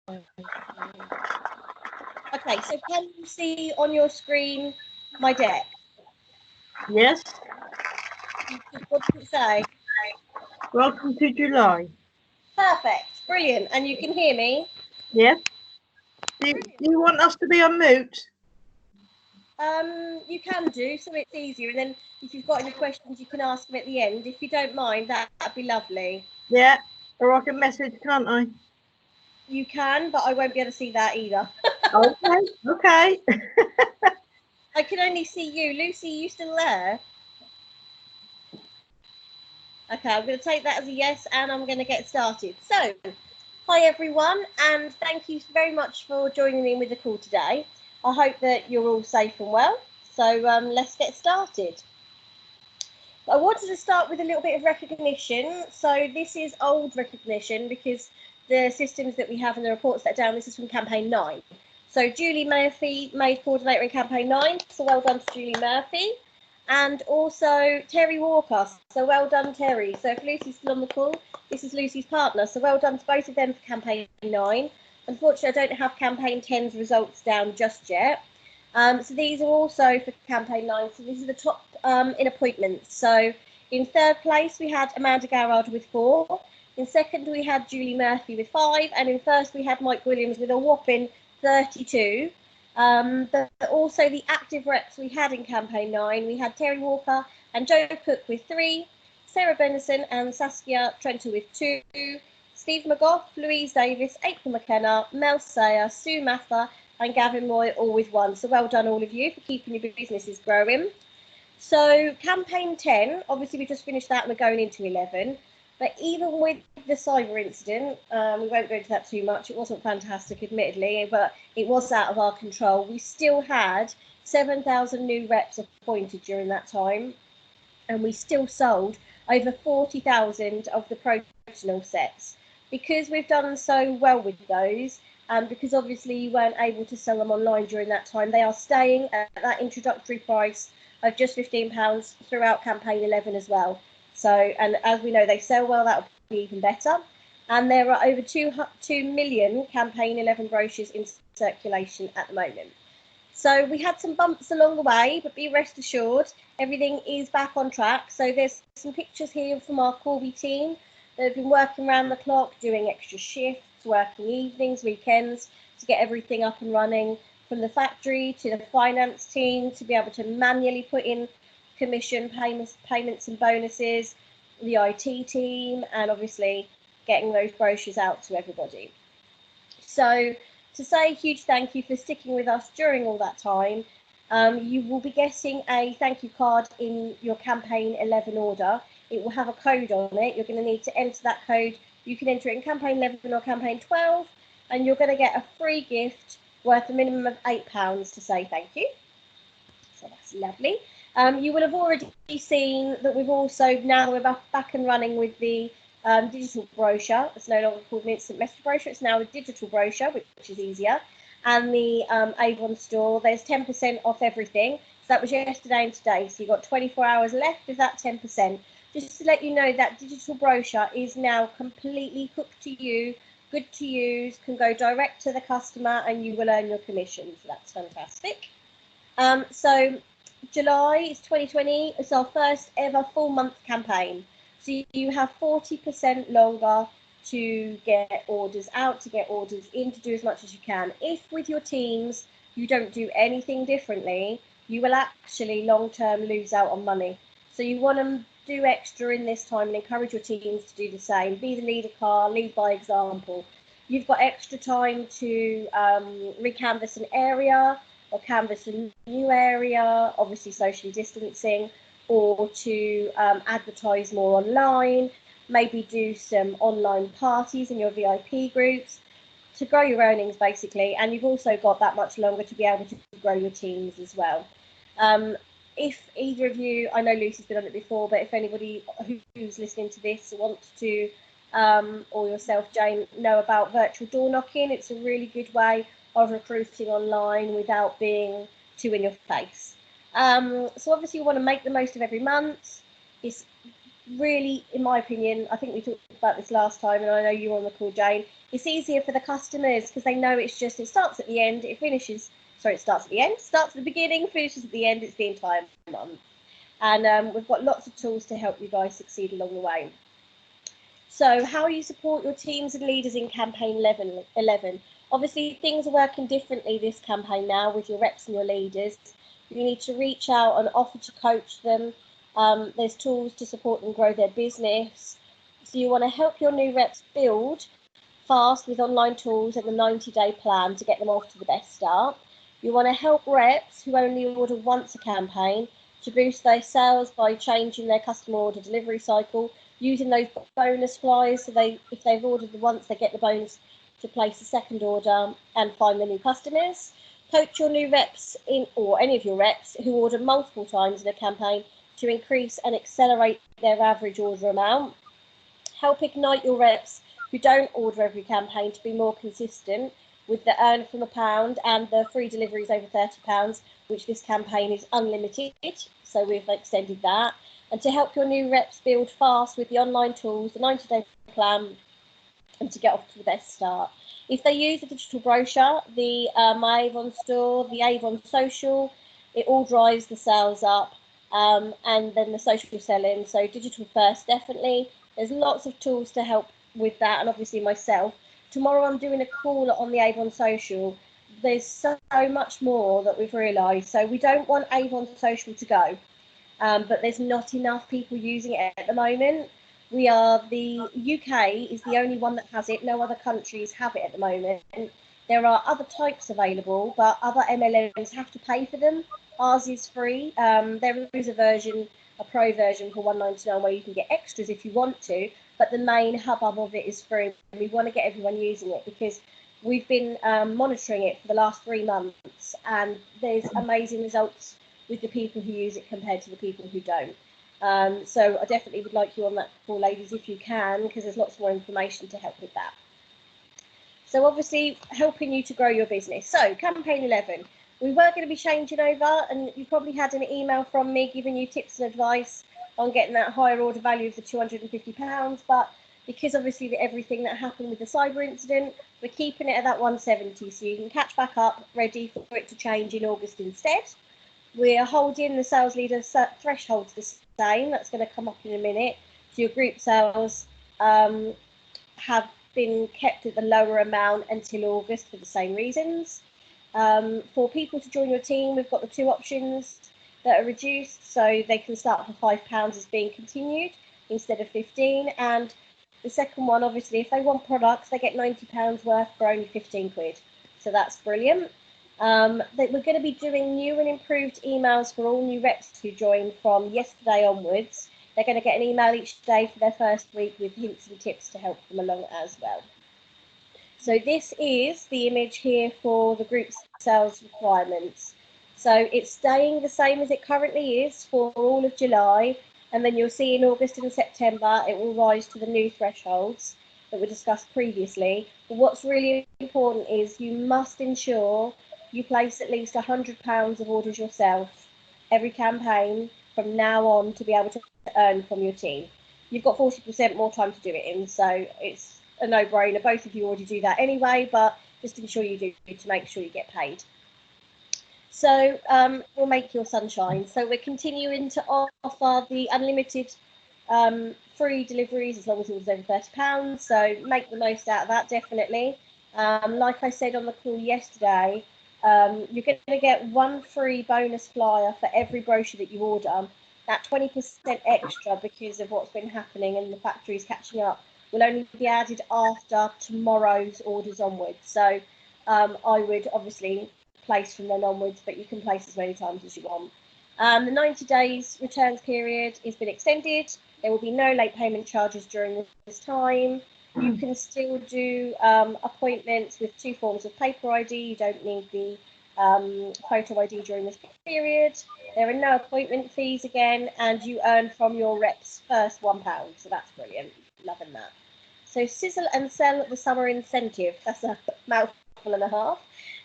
Okay, so can you see on your screen my deck? Yes. What does it say? Welcome to July. Perfect, brilliant. And you can hear me? Yes. Do you want us to be on mute? You can do, so it's easier. And then if you've got any questions, you can ask them at the end. If you don't mind, that'd be lovely. Yeah. Or I can message, can't I? You can, but I won't be able to see that either. Okay. Okay. I can only see you. Lucy, you still there? Okay, I'm going to take that as a yes, and I'm going to get started. So, hi everyone, and thank you very much for joining me with the call today. I hope that you're all safe and well. So let's get started. I wanted to start with a little bit of recognition. So this is old recognition because the systems that we have and the reports that are down, this is from campaign 9. So Julie Murphy, made coordinator in campaign 9. So well done to Julie Murphy. And also Terry Walker. So well done, Terry. So if Lucy's still on the call, this is Lucy's partner. So well done to both of them for campaign 9. Unfortunately, I don't have campaign 10's results down just yet. So these are also for campaign 9. So these are the top in appointments. So in third place, we had Amanda Garrard with 4. In second, we had Julie Murphy with 5. And in first, we had Mike Williams with a whopping 32. Also, the active reps we had in campaign 9, we had Terry Walker and Joe Cook with 3, Sarah Benison and Saskia Trenter with 2, Steve McGough, Louise Davis, April McKenna, Mel Sayer, Sue Mather and Gavin Moy all with 1. So well done all of you for keeping your businesses growing. So campaign 10, obviously we just finished that and we're going into 11. But even with the cyber incident, we won't go into that too much. It wasn't fantastic, admittedly, but it was out of our control. We still had 7,000 new reps appointed during that time. And we still sold over 40,000 of the promotional sets. Because we've done so well with those, because obviously you weren't able to sell them online during that time, they are staying at that introductory price of just £15 throughout campaign 11 as well. So, and as we know, they sell well, that would be even better. And there are over 2 million campaign 11 brochures in circulation at the moment. So we had some bumps along the way, but be rest assured, everything is back on track. So there's some pictures here from our Corby team that have been working around the clock, doing extra shifts, working evenings, weekends to get everything up and running, from the factory to the finance team to be able to manually put in commission payments and bonuses, the IT team, and obviously getting those brochures out to everybody. So to say a huge thank you for sticking with us during all that time. You will be getting a thank you card in your campaign 11 order. It will have a code on it. You're going to need to enter that code. You can enter it in campaign 11 or campaign 12, and you're going to get a free gift worth a minimum of £8 to say thank you. So that's lovely. You will have already seen that we've also, now we're back and running with the digital brochure. It's no longer called an instant message brochure. It's now a digital brochure, which is easier. And the Avon store, there's 10% off everything. So that was yesterday and today. So you've got 24 hours left of that 10%. Just to let you know, that digital brochure is now completely hooked to you, good to use, can go direct to the customer, and you will earn your commission. So that's fantastic. So July is 2020. It's our first ever full month campaign. So you have 40% longer to get orders out, to get orders in, to do as much as you can. If with your teams you don't do anything differently, you will actually long-term lose out on money. So you want to do extra in this time and encourage your teams to do the same. Be the leader car, lead by example. You've got extra time to recanvass an area or canvass a new area, obviously socially distancing, or to advertise more online, maybe do some online parties in your VIP groups to grow your earnings basically. And you've also got that much longer to be able to grow your teams as well. If either of you, I know Lucy's been on it before, but if anybody who's listening to this wants to, or yourself, Jane, know about virtual door knocking, it's a really good way of recruiting online without being too in your face. So obviously you want to make the most of every month. It's really, in my opinion, I think we talked about this last time, and I know you were on the call, Jane. It's easier for the customers because they know it's just, it starts at the end, it finishes. Sorry, it starts at the end, starts at the beginning, finishes at the end. It's the entire month, and we've got lots of tools to help you guys succeed along the way. So, how you support your teams and leaders in campaign 11. Obviously, things are working differently this campaign now with your reps and your leaders. You need to reach out and offer to coach them. There's tools to support them grow their business. So you want to help your new reps build fast with online tools and the 90-day plan to get them off to the best start. You want to help reps who only order once a campaign to boost their sales by changing their customer order delivery cycle, using those bonus flyers so if they've ordered once, they get the bonus to place a second order and find the new customers. Coach your new reps or any of your reps who order multiple times in a campaign to increase and accelerate their average order amount. Help ignite your reps who don't order every campaign to be more consistent with the earn from £1 and the free deliveries over £30, which this campaign is unlimited, so we've extended that. And to help your new reps build fast with the online tools, the 90-day plan, and to get off to the best start. If they use the digital brochure, the My Avon store, the Avon social, it all drives the sales up, and then the social selling. So digital first, definitely. There's lots of tools to help with that, and obviously myself. Tomorrow I'm doing a call on the Avon social. There's so much more that we've realised. So we don't want Avon social to go, but there's not enough people using it at the moment. The UK is the only one that has it. No other countries have it at the moment. There are other types available, but other MLMs have to pay for them. Ours is free. There is a pro version for £1.99 where you can get extras if you want to, but the main hubbub of it is free. We want to get everyone using it because we've been monitoring it for the last 3 months, and there's amazing results with the people who use it compared to the people who don't. So I definitely would like you on that call, ladies, if you can, because there's lots more information to help with that. So obviously helping you to grow your business. So campaign 11, we were going to be changing over, and you probably had an email from me giving you tips and advice on getting that higher order value of the £250, but because obviously everything that happened with the cyber incident, we're keeping it at that 170, so you can catch back up ready for it to change in August instead. We're holding the sales leader thresholds the same. That's going to come up in a minute. So your group sales have been kept at the lower amount until August for the same reasons. For people to join your team, we've got the 2 options that are reduced, so they can start for £5 as being continued instead of 15. And the second one, obviously, if they want products, they get £90 worth for only 15 quid. So that's brilliant. We're going to be doing new and improved emails for all new reps who join from yesterday onwards. They're going to get an email each day for their first week with hints and tips to help them along as well. So this is the image here for the group sales requirements. So it's staying the same as it currently is for all of July, and then you'll see in August and September it will rise to the new thresholds that were discussed previously. But what's really important is you must ensure you place at least £100 of orders yourself every campaign from now on to be able to earn from your team. You've got 40% more time to do it in, so it's a no-brainer. Both of you already do that anyway, but just ensure you do to make sure you get paid. So we'll make your sunshine. So we're continuing to offer the unlimited free deliveries as long as it was over £30. So make the most out of that, definitely. Like I said on the call yesterday, you're going to get 1 free bonus flyer for every brochure that you order. That 20% extra, because of what's been happening and the factories catching up, will only be added after tomorrow's orders onwards. So I would obviously place from then onwards, but you can place as many times as you want. The 90 days returns period has been extended. There will be no late payment charges during this time. You can still do appointments with 2 forms of paper ID. You don't need the photo ID during this period. There are no appointment fees again, and you earn from your reps first £1. So that's brilliant. Loving that. So sizzle and sell the summer incentive. That's a mouthful and a half.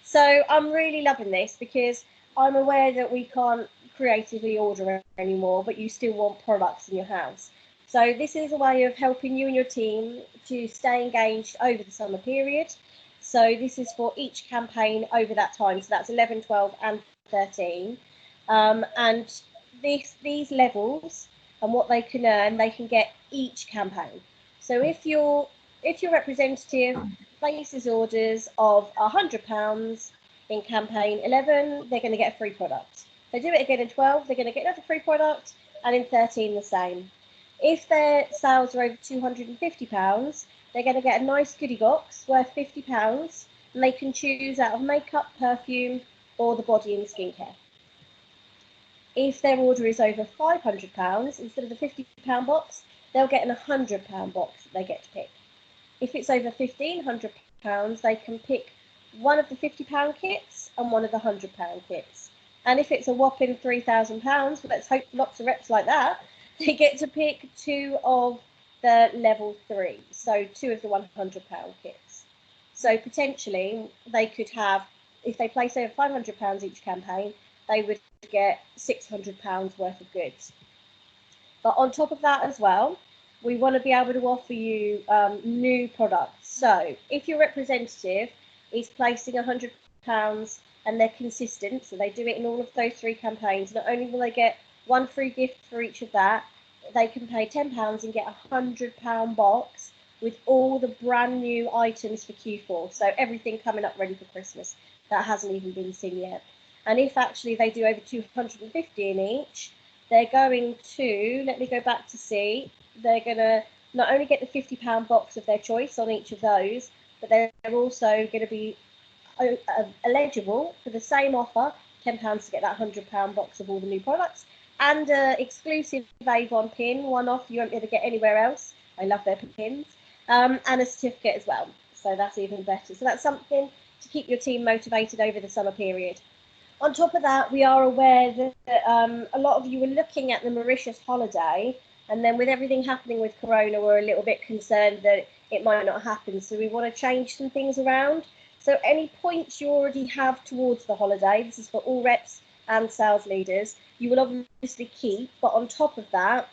So I'm really loving this because I'm aware that we can't creatively order anymore, but you still want products in your house. So this is a way of helping you and your team to stay engaged over the summer period. So this is for each campaign over that time. So that's 11, 12 and 13. And these levels and what they can earn, they can get each campaign. So if your representative places orders of £100 in campaign 11, they're going to get a free product. If they do it again in 12, they're going to get another free product, and in 13 the same. If their sales are over £250, they're going to get a nice goodie box worth £50, and they can choose out of makeup, perfume, or the body and skincare. If their order is over £500, instead of the £50 box, they'll get an £100 box that they get to pick. If it's over £1,500, they can pick one of the £50 kits and one of the £100 kits. And if it's a whopping £3,000, let's hope lots of reps like that, they get to pick two of the level 3, so two of the £100 kits. So potentially they could have, if they place over £500 each campaign, they would get £600 worth of goods. But on top of that as well, we want to be able to offer you new products. So if your representative is placing £100 and they're consistent, so they do it in all of those 3 campaigns, not only will they get one free gift for each of that, they can pay £10 and get a £100 box with all the brand new items for Q4. So everything coming up ready for Christmas that hasn't even been seen yet. And if actually they do over 250 in each, they're going to, let me go back to see, they're going to not only get the £50 box of their choice on each of those, but they're also going to be eligible for the same offer, £10 to get that £100 box of all the new products, and an exclusive Avon pin, one off you won't be able to get anywhere else. I love their pins, and a certificate as well. So that's even better. So that's something to keep your team motivated over the summer period. On top of that, we are aware that a lot of you were looking at the Mauritius holiday, and then with everything happening with Corona, we're a little bit concerned that it might not happen. So we want to change some things around. So any points you already have towards the holiday, this is for all reps and sales leaders, you will obviously keep. But on top of that,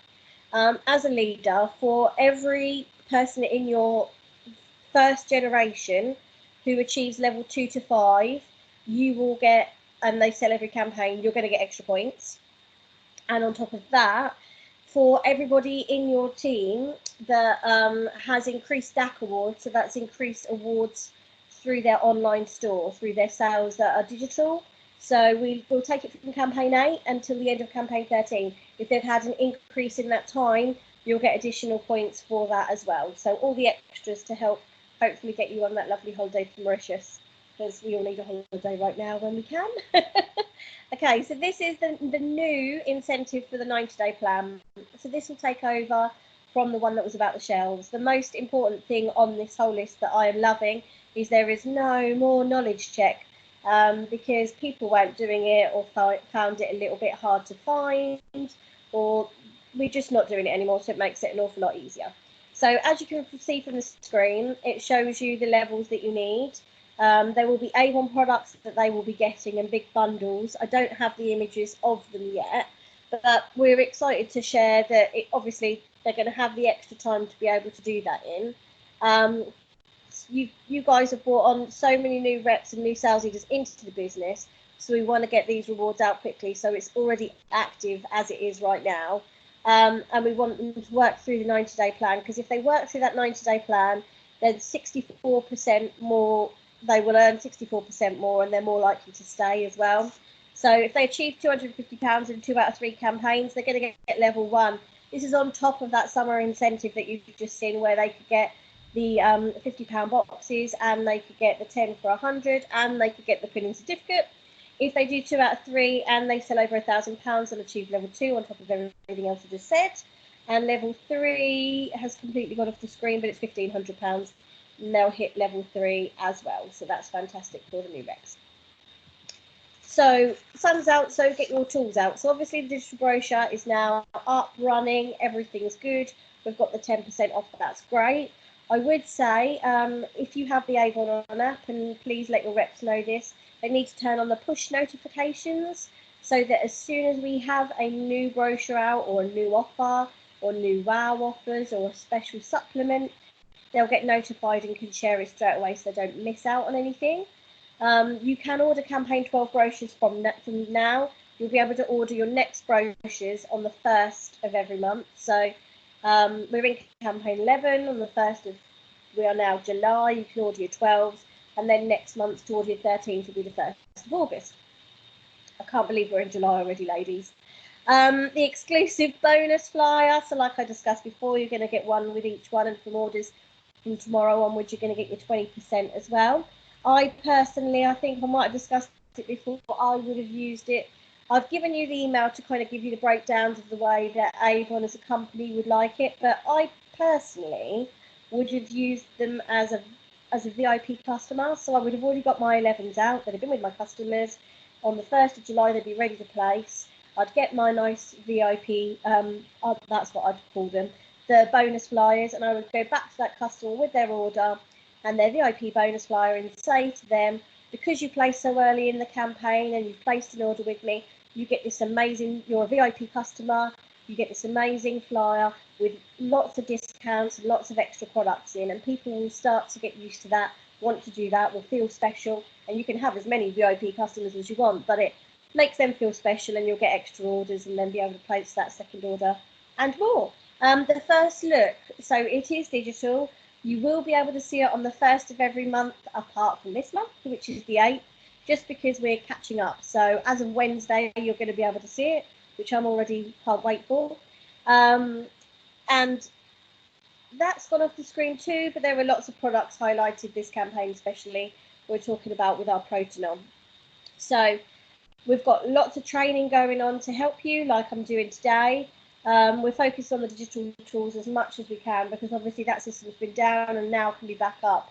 as a leader, for every person in your first generation who achieves level 2 to 5, you will get, and they sell every campaign, you're going to get extra points. And on top of that, for everybody in your team that has increased DAC awards, so that's increased awards through their online store, through their sales that are digital. So we'll take it from campaign 8 until the end of campaign 13. If they've had an increase in that time, you'll get additional points for that as well. So all the extras to help hopefully get you on that lovely holiday to Mauritius, because we all need a holiday right now when we can. Okay, so this is the new incentive for the 90-day plan. So this will take over from the one that was about the shelves. The most important thing on this whole list that I am loving is there is no more knowledge check, because people weren't doing it or found it a little bit hard to find, or we're just not doing it anymore, so it makes it an awful lot easier. So as you can see from the screen, it shows you the levels that you need. There will be Avon products that they will be getting in big bundles. I don't have the images of them yet, but we're excited to share that obviously they're going to have the extra time to be able to do that in. You guys have brought on so many new reps and new sales leaders into the business, so we want to get these rewards out quickly so it's already active as it is right now. And we want them to work through the 90-day plan, because if they work through that 90-day plan, then 64% more, they will earn 64% more, and they're more likely to stay as well. So if they achieve £250 in 2 out of 3 campaigns, they're going to get level 1. This is on top of that summer incentive that you've just seen, where they could get the £50 boxes, and they could get the 10 for 100, and they could get the pinning certificate. If they do 2 out of 3 and they sell over £1,000, they'll achieve level 2 on top of everything else I just said. And level 3 has completely gone off the screen, but it's £1,500. And they'll hit level 3 as well. So that's fantastic for the new reps. So sun's out, so get your tools out. So obviously the digital brochure is now up, running, everything's good. We've got the 10% off, that's great. I would say if you have the Avon app, and please let your reps know this, they need to turn on the push notifications so that as soon as we have a new brochure out or a new offer, or new wow offers or a special supplement, they'll get notified and can share it straight away so they don't miss out on anything. You can order campaign 12 brochures from now. You'll be able to order your next brochures on the 1st of every month. So we're in campaign 11 on the 1st of, we are now July. You can order your 12s, and then next month to order your 13s will be the 1st of August. I can't believe we're in July already, ladies. The exclusive bonus flyer. So like I discussed before, you're going to get one with each one, and from orders from tomorrow onwards, you're going to get your 20% as well. I personally, I think I might have discussed it before, I would have used it. I've given you the email to kind of give you the breakdowns of the way that Avon as a company would like it, but I personally would have used them as a VIP customer. So I would have already got my 11s out that have been with my customers. On the 1st of July, they'd be ready to place. I'd get my nice VIP, that's what I'd call them, the bonus flyers, and I would go back to that customer with their order and their VIP bonus flyer and say to them, because you placed so early in the campaign and you've placed an order with me, you get this amazing, you're a VIP customer, you get this amazing flyer with lots of discounts and lots of extra products in, and people will start to get used to that, want to do that, will feel special, and you can have as many VIP customers as you want, but it makes them feel special and you'll get extra orders and then be able to place that second order and more. The first look, so it is digital. You will be able to see it on the 1st of every month, apart from this month, which is the 8th, just because we're catching up. So as of Wednesday, you're going to be able to see it, which I'm already can't wait for. And that's gone off the screen too, but there are lots of products highlighted this campaign, especially we're talking about with our Protenom. So we've got lots of training going on to help you, like I'm doing today. We're focused on the digital tools as much as we can, because obviously that system's been down and now can be back up.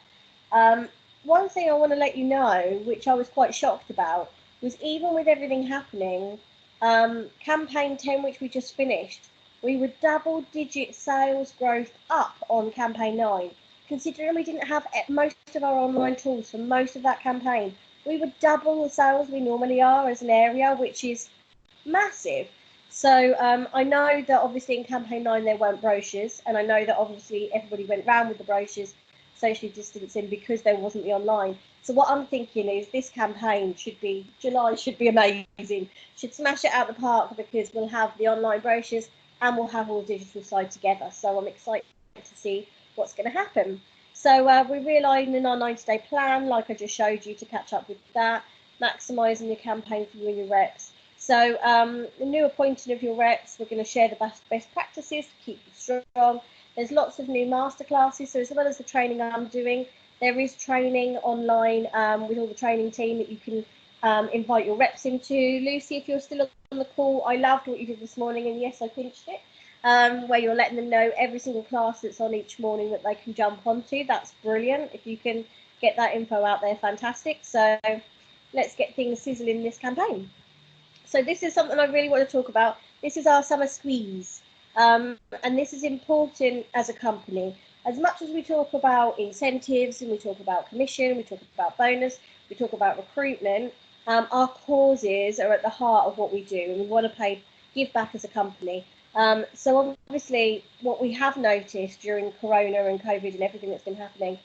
One thing I want to let you know, which I was quite shocked about, was even with everything happening, campaign 10, which we just finished, we were double-digit sales growth up on campaign 9. Considering we didn't have most of our online tools for most of that campaign, we were double the sales we normally are as an area, which is massive. So I know that obviously in campaign 9 there weren't brochures, and I know that obviously everybody went round with the brochures, socially distancing, because there wasn't the online. So what I'm thinking is this campaign July should be amazing, should smash it out the park, because we'll have the online brochures and we'll have all the digital side together. So I'm excited to see what's going to happen. So we're realigning our 90-day plan, like I just showed you, to catch up with that, maximising your campaign for you and your reps. So the new appointing of your reps, we're going to share the best practices to keep you strong. There's lots of new masterclasses, so as well as the training I'm doing, there is training online with all the training team that you can invite your reps into. Lucy, if you're still on the call, I loved what you did this morning, and yes, I pinched it, where you're letting them know every single class that's on each morning that they can jump onto. That's brilliant. If you can get that info out there, fantastic. So let's get things sizzling this campaign. So this is something I really want to talk about. This is our summer squeeze. And this is important as a company. As much as we talk about incentives and we talk about commission, we talk about bonus, we talk about recruitment, our causes are at the heart of what we do, and we want to give back as a company. So obviously what we have noticed during Corona and COVID and everything that's been happening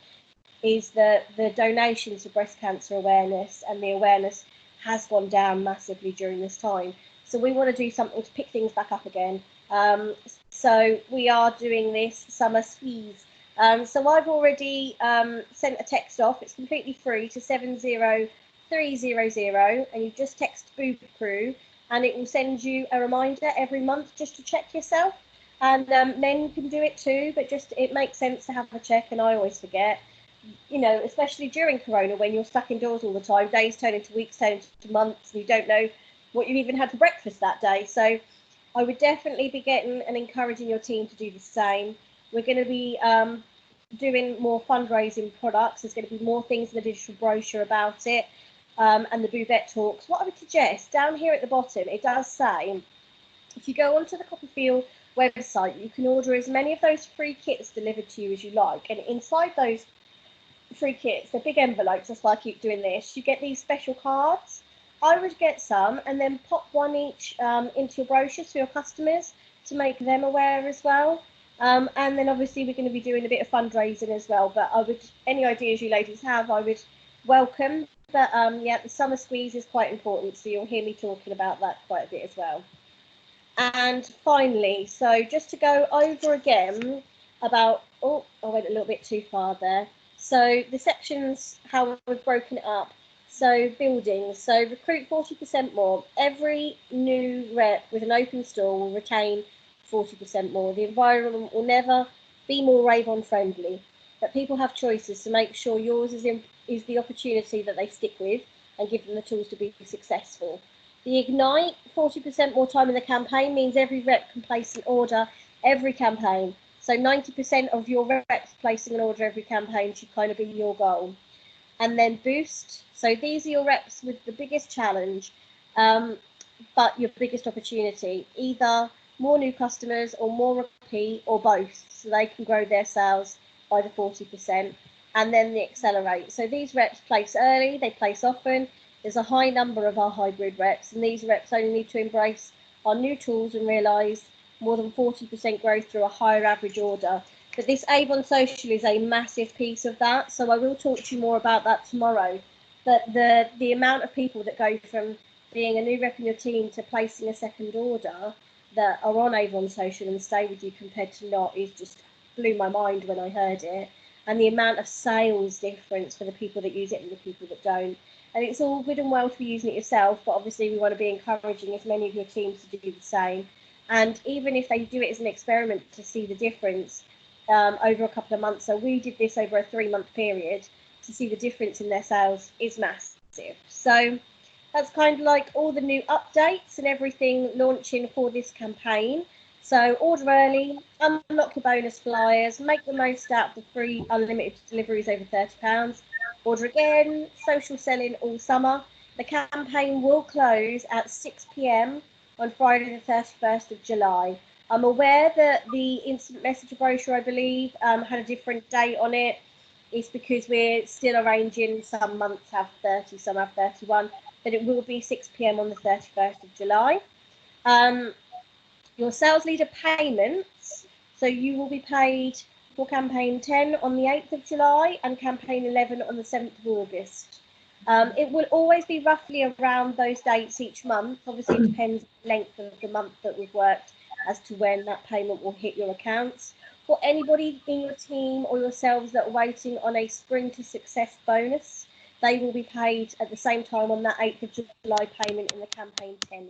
is that the donations to breast cancer awareness and the awareness has gone down massively during this time. So we want to do something to pick things back up again. So we are doing this summer squeeze. So I've already sent a text off. It's completely free to 70300, and you just text Boob Crew, and it will send you a reminder every month just to check yourself. And men can do it too, but just it makes sense to have a check, and I always forget. You know, especially during Corona, when you're stuck indoors all the time, days turn into weeks, turn into months, and you don't know what you even had for breakfast that day. So I would definitely be getting and encouraging your team to do the same. We're going to be doing more fundraising products. There's going to be more things in the digital brochure about it, and the Boobette Talks. What I would suggest, down here at the bottom, it does say, if you go onto the Copperfield website, you can order as many of those free kits delivered to you as you like. And inside those free kits, they're big envelopes, that's why I keep doing this, you get these special cards. I would get some and then pop one each into your brochures for your customers, to make them aware as well. And then obviously we're going to be doing a bit of fundraising as well. But any ideas you ladies have, I would welcome. But yeah, the summer squeeze is quite important, so you'll hear me talking about that quite a bit as well. And finally, so just to go over again about, oh, I went a little bit too far there. So the sections, how we've broken it up. So buildings, so recruit 40% more. Every new rep with an open store will retain 40% more. The environment will never be more Avon friendly, but people have choices to make sure yours is the opportunity that they stick with and give them the tools to be successful. The Ignite 40% more time in the campaign means every rep can place an order every campaign. So 90% of your reps placing an order every campaign should kind of be your goal. And then Boost. So these are your reps with the biggest challenge, but your biggest opportunity. Either more new customers or more repeat or both. So they can grow their sales by the 40%. And then the Accelerate. So these reps place early, they place often. There's a high number of our hybrid reps, and these reps only need to embrace our new tools and realise more than 40% growth through a higher average order. But this Avon Social is a massive piece of that, so I will talk to you more about that tomorrow. But the amount of people that go from being a new rep in your team to placing a second order that are on Avon Social and stay with you compared to not is just blew my mind when I heard it. And the amount of sales difference for the people that use it and the people that don't. And it's all good and well to be using it yourself, but obviously we want to be encouraging as many of your teams to do the same. And even if they do it as an experiment to see the difference over a couple of months, so we did this over a 3-month period, to see the difference in their sales is massive. So that's kind of like all the new updates and everything launching for this campaign. So order early, unlock your bonus flyers, make the most out of the free unlimited deliveries over £30. Order again, social selling all summer. The campaign will close at 6 p.m. on Friday the 31st of July. I'm aware that the instant messenger brochure, I believe, had a different date on it. It's because we're still arranging, some months have 30, some have 31, but it will be 6 p.m. on the 31st of July. Your sales leader payments, so you will be paid for campaign 10 on the 8th of July and campaign 11 on the 7th of August. It will always be roughly around those dates each month. Obviously, it depends on the length of the month that we've worked as to when that payment will hit your accounts. For anybody in your team or yourselves that are waiting on a Spring to Success bonus, they will be paid at the same time on that 8th of July payment in the campaign 10 ones.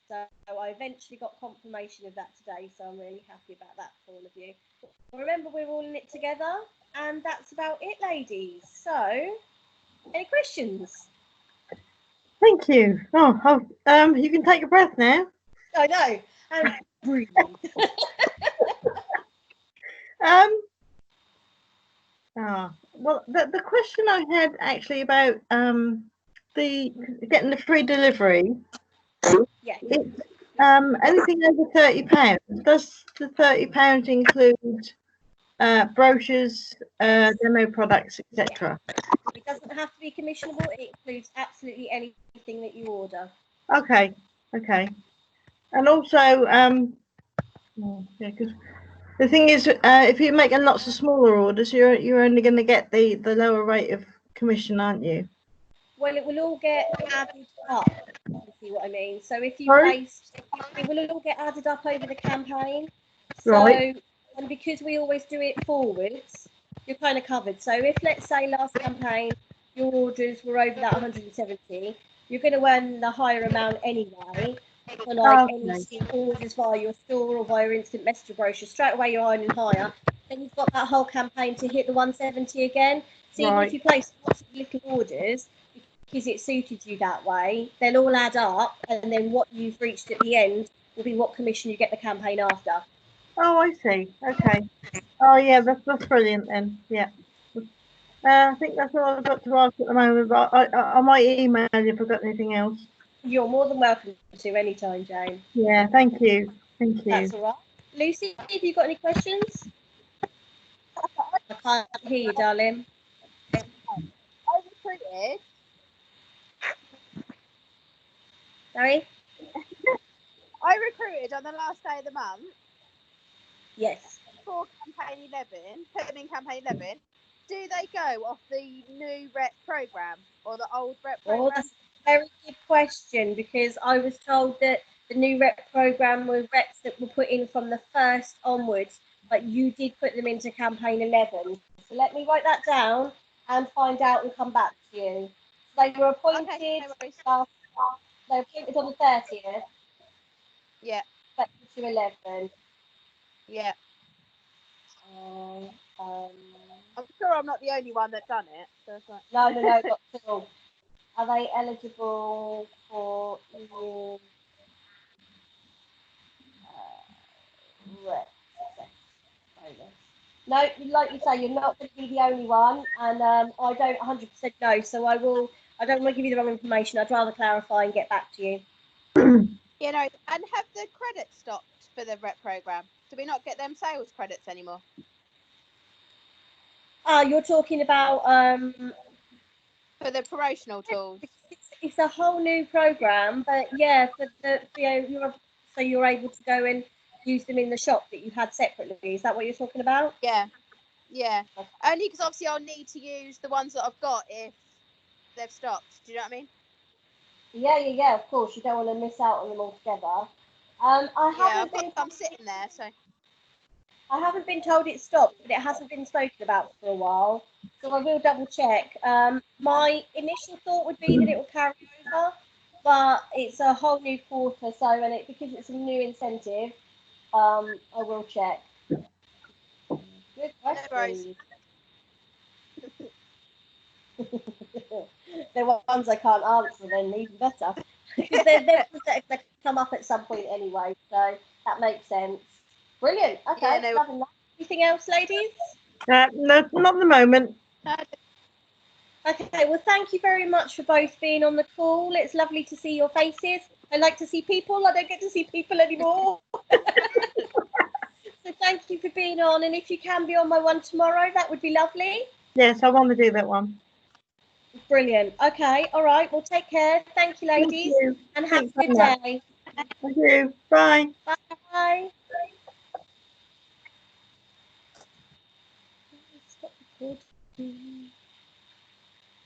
So I eventually got confirmation of that today, so I'm really happy about that for all of you. Remember, we're all in it together, and that's about it, ladies. So, any questions? Thank you. You can take a breath now. I know, and breathe. Well, the question I had actually about the getting the free delivery. Yeah. It's anything over £30. Does the £30 include brochures, demo products, etc.? It doesn't have to be commissionable. It includes absolutely anything that you order. Okay. And also, because the thing is, if you're making lots of smaller orders, you're only going to get the lower rate of commission, aren't you? Well, it will all get added up. You see what I mean? So if you placed, it will all get added up over the campaign. So, right. And because we always do it forwards, you're kind of covered. So if, let's say, last campaign your orders were over that 170, you're going to earn the higher amount anyway. For like any orders via your store or via instant messenger brochure, straight away you're earning higher. Then you've got that whole campaign to hit the 170 again. So even if you place lots of little orders, because it suited you that way, they'll all add up, and then what you've reached at the end will be what commission you get the campaign after. Oh, I see. Okay. Oh, yeah, that's brilliant then. Yeah. I think that's all I've got to ask at the moment, but I might email you if I've got anything else. You're more than welcome to anytime, Jane. Yeah, thank you. That's all right. Lucy, have you got any questions? I can't hear you, darling. I recruited. Sorry? I recruited on the last day of the month Yes. for campaign 11, put them in campaign 11. Do they go off the new rep program or the old rep Well, program? that's a very good question, because I was told that the new rep program were reps that were put in from the 1st onwards, but you did put them into campaign 11. So let me write that down and find out and come back to you. They were appointed. Okay, no worries. They were appointed on the 30th. Yeah. Back to 11. Yeah. Um, I'm sure I'm not the only one that done it. So it's like... no, not at all. Are they eligible for EU rep bonus? No, like you say, you're not going to be the only one, and I don't 100% know, so I don't want to give you the wrong information. I'd rather clarify and get back to you. You know, and have the credits stopped for the rep program? Do we not get them sales credits anymore? You're talking about For the promotional tools. it's a whole new program, but yeah, for you're able to go and use them in the shop that you had separately. Is that what you're talking about? Yeah. Yeah. Only because obviously I'll need to use the ones that I've got if they've stopped. Do you know what I mean? Yeah, of course. You don't want to miss out on them altogether. I'm sitting there, so I haven't been told it's stopped, but it hasn't been spoken about for a while. So I will double check. My initial thought would be that it will carry over, but it's a whole new quarter, so because it's a new incentive, I will check. Good question. They're ones I can't answer, then even better. Because they're ones that come up at some point anyway, so that makes sense. Brilliant. Okay, loving that. Anything else, ladies? No, not at the moment. Okay, well, thank you very much for both being on the call. It's lovely to see your faces. I like to see people. I don't get to see people anymore. So thank you for being on. And if you can be on my one tomorrow, that would be lovely. Yes, I want to do that one. Brilliant. Okay, all right. Well, take care. Thank you, ladies. Thank you. And have Thanks a good so much. day. Thank you. Bye. Bye.